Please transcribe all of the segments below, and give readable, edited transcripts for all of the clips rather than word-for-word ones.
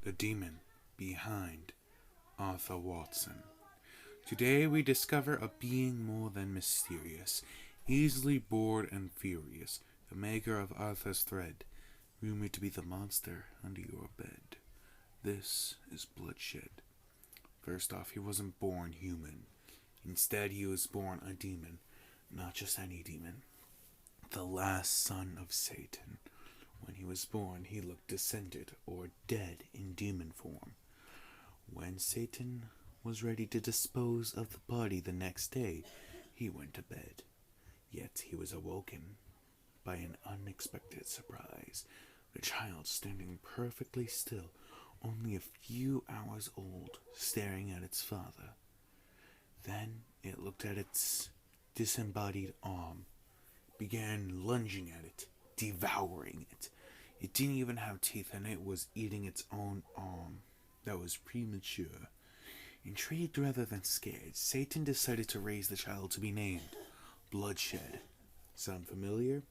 the demon behind Arthur Watson. Today we discover a being more than mysterious, easily bored and furious, the maker of Arthur's thread, rumored to be the monster under your bed. This is Bloodshed. First off, he wasn't born human. Instead, he was born a demon. Not just any demon. The last son of Satan. When he was born, he looked descended or dead in demon form. When Satan was ready to dispose of the body the next day, he went to bed. Yet he was awoken by an unexpected surprise. The child standing perfectly still, only a few hours old, staring at its father. Then it looked at its disembodied arm, began lunging at it, devouring it. It didn't even have teeth, and it was eating its own arm. That was premature. Intrigued rather than scared, Satan decided to raise the child to be named Bloodshed. Sound familiar?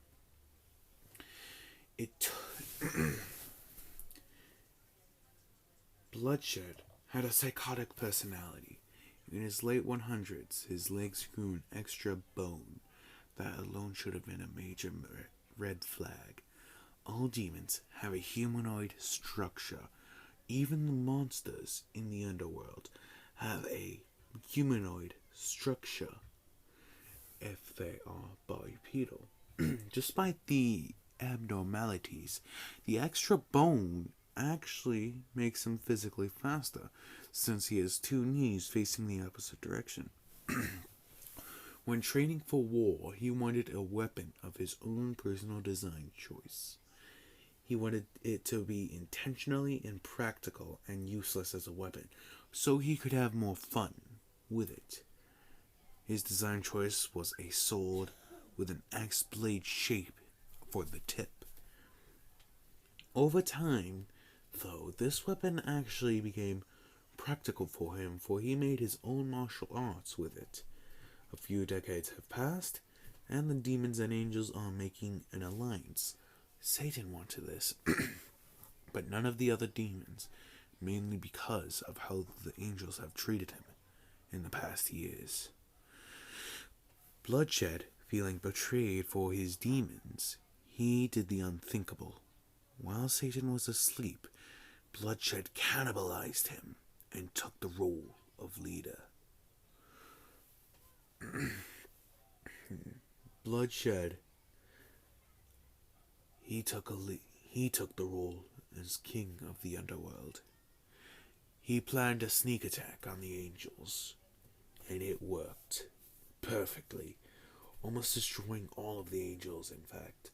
Bloodshed had a psychotic personality. In his late 100s, his legs grew an extra bone. That alone should have been a major red flag. All demons have a humanoid structure. Even the monsters in the underworld have a humanoid structure if they are bipedal. Despite the abnormalities, the extra bone actually makes him physically faster, since he has two knees facing the opposite direction. When training for war, he wanted a weapon of his own personal design choice. He wanted it to be intentionally impractical and useless as a weapon, so he could have more fun with it. His design choice was a sword with an axe blade shape for the tip. Over time, though, this weapon actually became practical for him, for he made his own martial arts with it. A few decades have passed, and the demons and angels are making an alliance. Satan wanted this, but none of the other demons, mainly because of how the angels have treated him in the past years. Bloodshed, feeling betrayed for his demons, he did the unthinkable. While Satan was asleep, Bloodshed cannibalized him and took the role of leader. Bloodshed, he took the role as king of the underworld. He planned a sneak attack on the angels, and it worked perfectly, almost destroying all of the angels. In fact,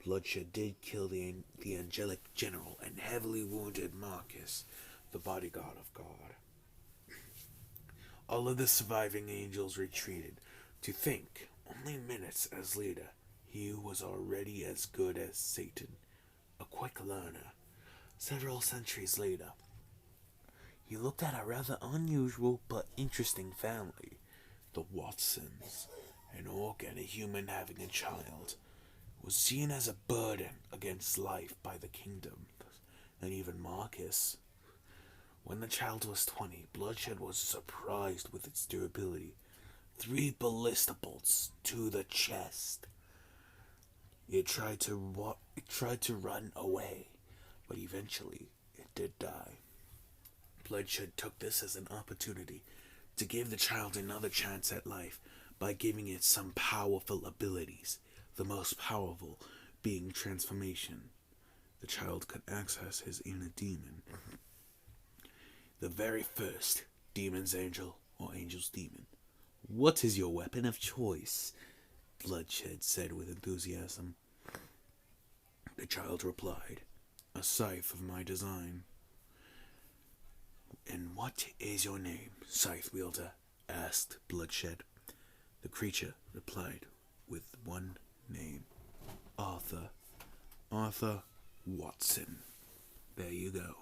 Bloodshed did kill the angelic general and heavily wounded Marcus, the bodyguard of God. All of the surviving angels retreated. To think, only minutes as leader, he was already as good as Satan, a quick learner. Several centuries later, he looked at a rather unusual but interesting family, the Watsons. An orc and a human having a child was seen as a burden against life by the kingdom, and even Marcus. When the child was 20, Bloodshed was surprised with its durability. 3 ballista bolts to the chest. It tried to run away, but eventually it did die. Bloodshed took this as an opportunity to give the child another chance at life by giving it some powerful abilities, the most powerful being transformation. The child could access his inner demon. The very first demon's angel or angel's demon. What is your weapon of choice? Bloodshed said with enthusiasm. The child replied, a scythe of my design. And what is your name, scythe wielder? Asked Bloodshed. The creature replied with one name, Arthur. Arthur Watson. There you go.